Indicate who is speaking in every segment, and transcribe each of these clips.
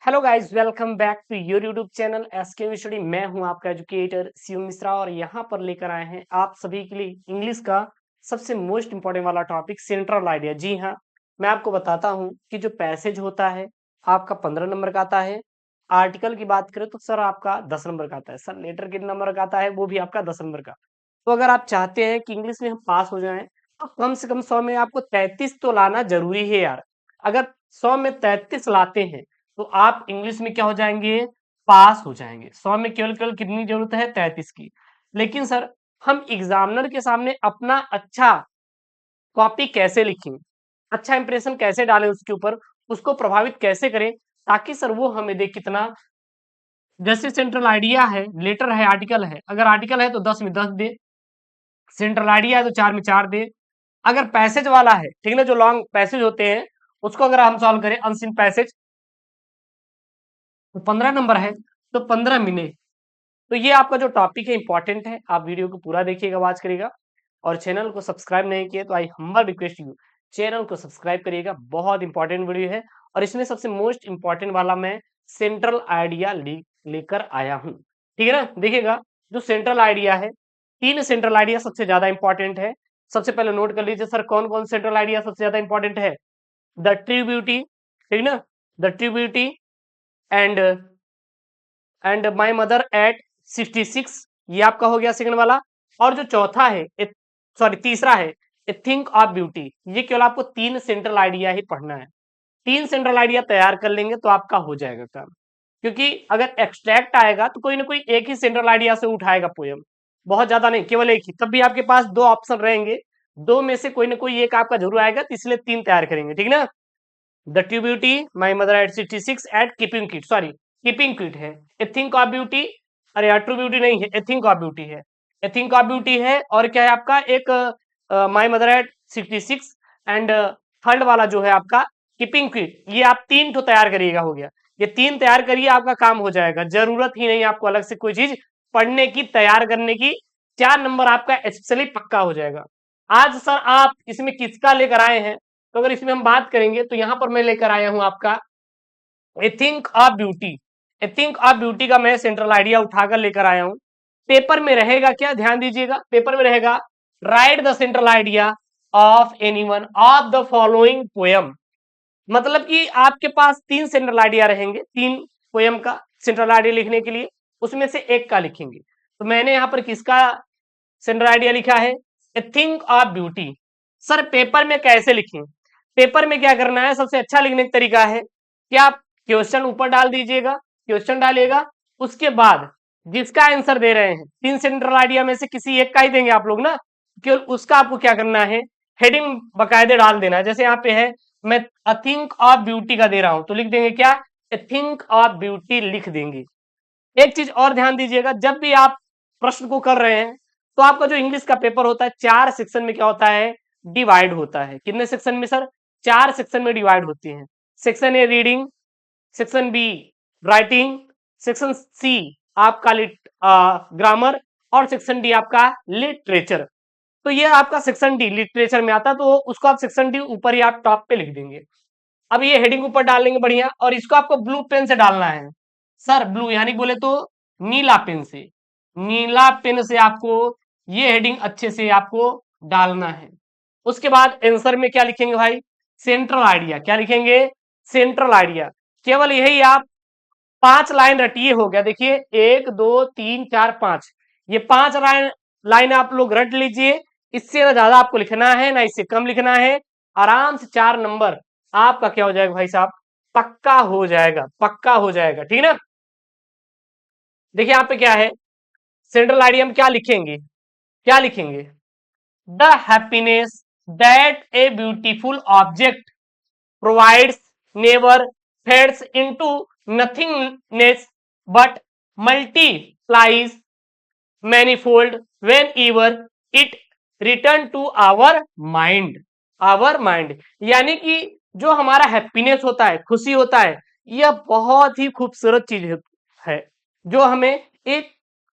Speaker 1: Hello guys, welcome back to your YouTube channel SK study. मैं हूं आपका educator Shiv Mishra और यहां पर लेकर आए हैं आप सभी के लिए इंग्लिश का सबसे मोस्ट इंपॉर्टेंट वाला टॉपिक सेंट्रल आइडिया। जी हां, मैं आपको बताता हूं कि जो पैसेज होता है आपका 15 नंबर का आता है। आर्टिकल की बात करें तो सर आपका 10 नंबर का आता है। सर लेटर कितने नंबर का आता है, वो भी आपका 10 नंबर का। तो अगर आप चाहते हैं कि इंग्लिश में हम पास हो जाएं तो कम से कम 100 में आपको 33 तो लाना जरूरी है यार। अगर 100 में 33 लाते हैं तो आप इंग्लिश में क्या हो जाएंगे, पास हो जाएंगे। 100 में केवल केवल कितनी जरूरत है, 33 की। लेकिन सर हम एग्जामिनर के सामने अपना अच्छा कॉपी कैसे लिखें, अच्छा इंप्रेशन कैसे डालें उसके ऊपर, उसको प्रभावित कैसे करें ताकि सर वो हमें दे कितना। जैसे सेंट्रल आइडिया है, लेटर है, आर्टिकल है। अगर आर्टिकल है तो 10 में 10 दे, सेंट्रल आइडिया है तो 4 में 4 दे। अगर पैसेज वाला है, ठीक है ना, जो लॉन्ग पैसेज होते हैं उसको अगर हम सॉल्व करें, अनसीन पैसेज, तो 15 नंबर है तो 15 मिले। तो ये आपका जो टॉपिक है इंपॉर्टेंट है, आप वीडियो को पूरा देखिएगा, वॉच करिएगा। और चैनल को सब्सक्राइब नहीं किए तो आई हम्बल रिक्वेस्ट यू, चैनल को सब्सक्राइब करिएगा, बहुत इंपॉर्टेंट वीडियो है। और इसमें सबसे मोस्ट इंपॉर्टेंट वाला मैं सेंट्रल आइडिया लेकर आया हूँ। ठीक है ना, देखिएगा जो सेंट्रल आइडिया है, तीन सेंट्रल आइडिया सबसे ज्यादा इंपॉर्टेंट है। सबसे पहले नोट कर लीजिए सर कौन कौन सेंट्रल आइडिया सबसे ज्यादा इंपॉर्टेंट है। द ट्री ब्यूटी, ठीक ना, the tree beauty and my mother at 66, ये आपका हो गया सेकंड वाला। और जो चौथा है, सॉरी तीसरा है, ए थिंक ऑफ ब्यूटी। ये केवल आपको तीन सेंट्रल आइडिया ही पढ़ना है। तीन सेंट्रल आइडिया तैयार कर लेंगे तो आपका हो जाएगा काम। क्योंकि अगर एक्सट्रैक्ट आएगा तो कोई ना कोई एक ही सेंट्रल आइडिया से उठाएगा पोयम, बहुत ज्यादा नहीं, केवल एक ही। तब भी आपके पास दो ऑप्शन रहेंगे, दो में से कोई ना कोई एक आपका जरूर आएगा, तो इसलिए तीन तैयार करेंगे, ठीक ना। The true beauty, my mother at 66 at keeping kit, sorry keeping kit है। ए थिंक ऑफ ब्यूटी, अरे यार ट्रू ब्यूटी नहीं है, ए थिंक ऑफ ब्यूटी है। ए थिंक ऑफ ब्यूटी है और क्या है आपका एक माई मदर एट 66 एंड थर्ड वाला जो है आपका कीपिंग किट। ये आप तीन तो तैयार करिएगा, हो गया। ये तीन तैयार करिए, आपका काम हो जाएगा। जरूरत ही नहीं आपको अलग से कोई चीज पढ़ने की, तैयार करने की। 4 नंबर आपका स्पेशली पक्का हो जाएगा। आज सर आप इसमें किसका लेकर आए हैं, तो अगर इसमें हम बात करेंगे तो यहां पर मैं लेकर आया हूं आपका a thing of beauty. A thing of beauty का मैं सेंट्रल आइडिया उठाकर लेकर आया हूं। पेपर में रहेगा क्या, ध्यान दीजिएगा, पेपर में रहेगा right the central idea of anyone of the following poem. मतलब कि आपके पास तीन सेंट्रल आइडिया रहेंगे, तीन पोयम का सेंट्रल आइडिया लिखने के लिए, उसमें से एक का लिखेंगे। तो मैंने यहां पर किसका सेंट्रल आइडिया लिखा है, a thing of beauty. Sir paper में कैसे लिखें, पेपर में क्या करना है, सबसे अच्छा लिखने का तरीका है कि आप क्वेश्चन ऊपर डाल दीजिएगा, क्वेश्चन डालिएगा, उसके बाद जिसका आंसर दे रहे हैं, तीन सेंट्रल आइडिया में से किसी एक का ही देंगे आप लोग ना, केवल उसका आपको क्या करना है, हेडिंग बकायदे डाल देना है। जैसे यहाँ पे है, मैं अ थिंक ऑफ ब्यूटी का दे रहा हूं तो लिख देंगे क्या, ए थिंक ऑफ ब्यूटी लिख देंगे। एक चीज और ध्यान दीजिएगा, जब भी आप प्रश्न को कर रहे हैं तो आपका जो इंग्लिश का पेपर होता है, चार सेक्शन में क्या होता है, डिवाइड होता है। कितने सेक्शन में सर, चार सेक्शन में डिवाइड होती हैं। Section A reading, section B writing, section C आपका ग्रामर, और सेक्शन डी आपका लिटरेचर। तो ये आपका सेक्शन डी लिटरेचर में आता है, तो उसको आप सेक्शन डी ऊपर ही आप टॉप पे लिख देंगे। अब ये हेडिंग ऊपर डाल लेंगे बढ़िया, और इसको आपको ब्लू पेन से डालना है। सर ब्लू यानी बोले तो नीला पेन से, नीला पेन से आपको ये हेडिंग अच्छे से आपको डालना है। उसके बाद आंसर में क्या लिखेंगे भाई, सेंट्रल आइडिया। क्या लिखेंगे, सेंट्रल आइडिया। केवल यही आप 5 लाइन रटिए, हो गया। देखिए 1 2 3 4 5, ये 5 लाइन लाइन आप लोग रट लीजिए। इससे ना ज्यादा आपको लिखना है ना इससे कम लिखना है। आराम से 4 नंबर आपका क्या हो जाएगा भाई साहब, पक्का हो जाएगा, पक्का हो जाएगा, ठीक ना। देखिए यहाँ पे क्या है, सेंट्रल आइडिया में क्या लिखेंगे, क्या लिखेंगे, the happiness that a beautiful object provides never fades into nothingness but multiplies manifold whenever it return to our mind. Our mind यानी कि जो हमारा हैप्पीनेस होता है, खुशी होता है, यह बहुत ही खूबसूरत चीज है जो हमें एक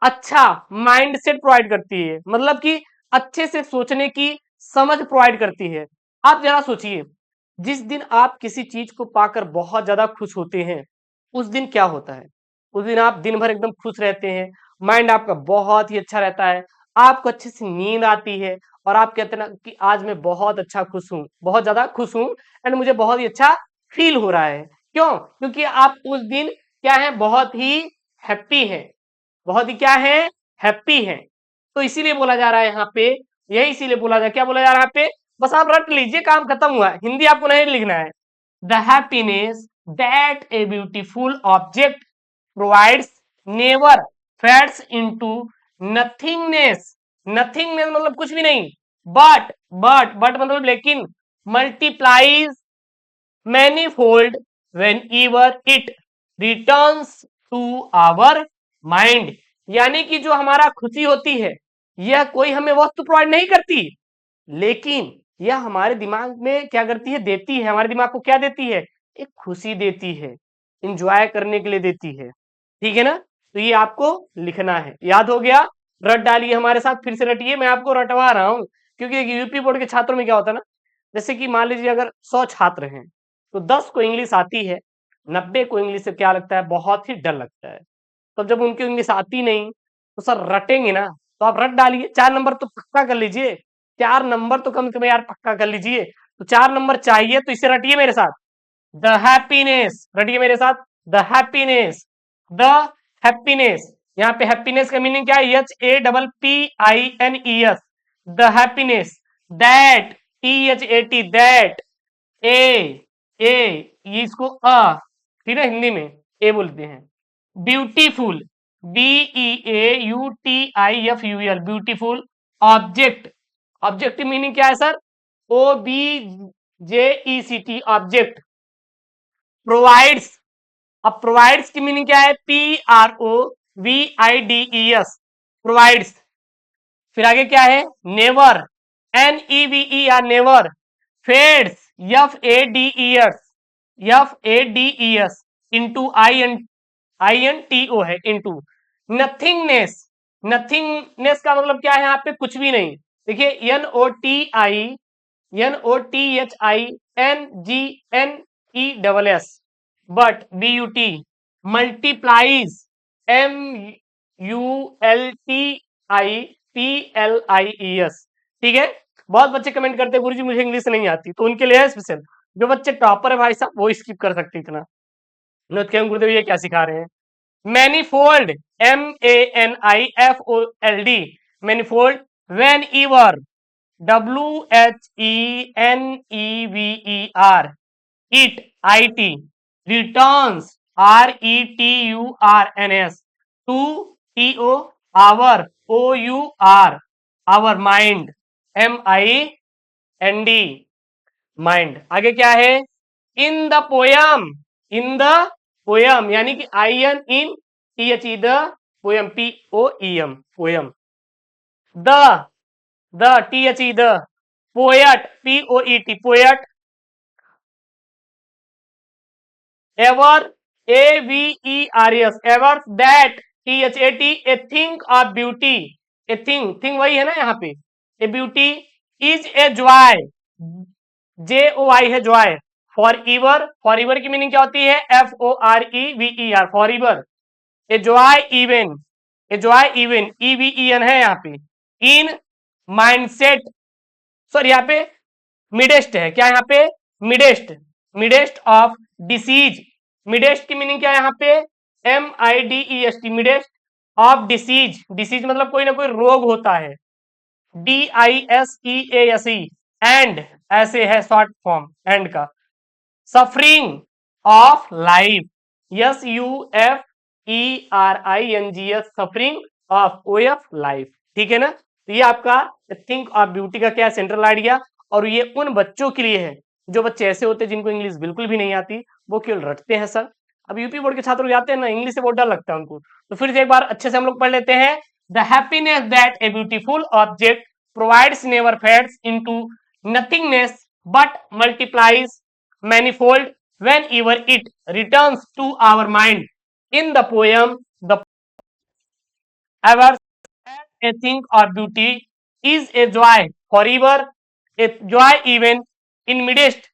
Speaker 1: अच्छा माइंड सेट प्रोवाइड करती है। मतलब कि अच्छे से सोचने की समझ प्रोवाइड करती है। आप जरा सोचिए, जिस दिन आप किसी चीज को पाकर बहुत ज्यादा खुश होते हैं, उस दिन क्या होता है? उस दिन आप दिन भर एकदम खुश रहते हैं, माइंड आपका बहुत ही अच्छा रहता है, आपको अच्छे से नींद आती है और आप कहते हैं ना कि आज मैं बहुत अच्छा खुश हूँ, बहुत ज्यादा खुश हूँ एंड मुझे बहुत ही अच्छा फील हो रहा है। क्यों? क्योंकि आप उस दिन क्या है, बहुत ही हैप्पी है, बहुत ही क्या है, हैप्पी है। तो इसीलिए बोला जा रहा है यहाँ पे, यही इसीलिए बोला जा, क्या बोला जा रहा है यहाँ पे, बस आप रट लीजिए, काम खत्म हुआ, हिंदी आपको नहीं लिखना है। The happiness that a beautiful object provides never fades into nothingness. Nothingness मतलब कुछ भी नहीं, बट मतलब लेकिन, multiplies manifold whenever it returns to our mind। यानी कि जो हमारा खुशी होती है, यह कोई हमें वस्तु प्रोवाइड नहीं करती, लेकिन यह हमारे दिमाग में क्या करती है, देती है, हमारे दिमाग को क्या देती है, एक खुशी देती है, इंजॉय करने के लिए देती है। ठीक है ना? तो ये आपको लिखना है, याद हो गया? रट डालिए हमारे साथ, फिर से रटिए, मैं आपको रटवा रहा हूँ, क्योंकि यूपी बोर्ड के छात्रों में क्या होता है ना, जैसे कि मान लीजिए अगर 100 छात्र हैं तो 10 को इंग्लिश आती है, 90 को इंग्लिश से क्या लगता है, बहुत ही डर लगता है। तो जब उनकी इंग्लिश आती नहीं तो सर रटेंगे ना, तो आप रट डालिए, 4 नंबर तो पक्का कर लीजिए, 4 नंबर तो कम से कम यार पक्का कर लीजिए। तो 4 नंबर चाहिए तो इसे रटिए मेरे साथ, द हैप्पीनेस, रटिए मेरे साथ, द हैप्पीनेस, द हैप्पीनेस। यहाँ पे हैप्पीनेस का मीनिंग क्या है, HAPPINES, the happiness, that, THAT, that, a, a, ये इसको ठीक है, हिंदी में ए बोलते हैं। Beautiful, BEAUTIFUL, beautiful object, object की मीनिंग क्या है सर, OBJECT, ऑब्जेक्ट। प्रोवाइड्स, अब प्रोवाइड्स की मीनिंग क्या है, PROVIDES, प्रोवाइड्स। फिर आगे क्या है, never, NEVER, never, fades, FADES, FADES, into INTO है, इंटू। नथिंगनेस, नथिंगनेस का मतलब क्या है यहाँ पे, कुछ भी नहीं। देखिए NOTHINGNESS, but, BUT, multiplies, MULTIPLIES। ठीक है? बहुत बच्चे कमेंट करते हैं गुरुजी मुझे इंग्लिश नहीं आती, तो उनके लिए है स्पेशल, जो बच्चे टॉपर है भाई साहब वो स्किप कर सकते इतना, नृत्य गुरुदेव ये क्या सिखा रहे हैं। Manifold, MANIFOLD, manifold, whenever, WHENEVER, it, IT, returns, RETURNS, to, TO, our mind, MIND, mind. आगे क्या है, in the poem, in the poem यानी कि IN in THE, the poem, POEM, poem. The THE, the poet, POET, poet. Avers, AVERS, avers, that, THAT, a thing of beauty, a thing वही है ना यहाँ पे, a beauty, is a joy, JOY है joy, for ईवर की meaning क्या होती है, FOREVER, for ईवर, a joy even, a joy even, EVEN है यहाँ पे, इन माइंडसेट, सॉरी यहाँ पे मिडेस्ट है, क्या यहाँ पे, midst, midst of disease, midst की मीनिंग क्या है यहाँ पे, MIDEST, midst of disease, disease मतलब कोई ना कोई रोग होता है, DISEASE, एंड, ऐसे है शॉर्ट फॉर्म एंड का, suffering of life, SUFERINGS, suffering of OF life. ठीक है ना? तो ये आपका थिंक ऑफ ब्यूटी का क्या सेंट्रल आइडिया, और ये उन बच्चों के लिए है जो बच्चे ऐसे होते हैं जिनको इंग्लिश बिल्कुल भी नहीं आती, वो केवल रटते हैं सर। अब यूपी बोर्ड के छात्र जाते हैं ना, इंग्लिश से बहुत डर लगता है उनको, तो फिर से एक बार अच्छे से हम लोग पढ़ लेते हैं। The happiness that a beautiful object provides never fades into nothingness but multiplies manifold whenever it returns to our mind। In the poem, the ever a thing of beauty is a joy forever, a joy even in midst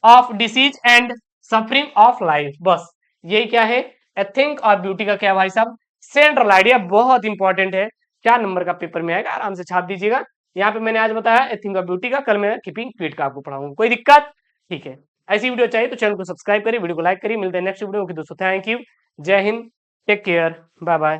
Speaker 1: of disease and suffering of life, बस यही क्या है, a thing of beauty का क्या भाई साहब, central idea, बहुत important है। 4 नंबर का पेपर में आएगा, आराम से छाप दीजिएगा। यहाँ पे मैंने आज बताया ए थिंक ऑफ ब्यूटी का, कल मैं कीपिंग फिट का आपको पढ़ाऊंगा, कोई दिक्कत? ठीक है, ऐसी वीडियो चाहिए तो चैनल को सब्सक्राइब करिए, वीडियो को लाइक करिए। मिलते हैं नेक्स्ट वीडियो की। दोस्तों थैंक यू, जय Hind, take care, bye bye.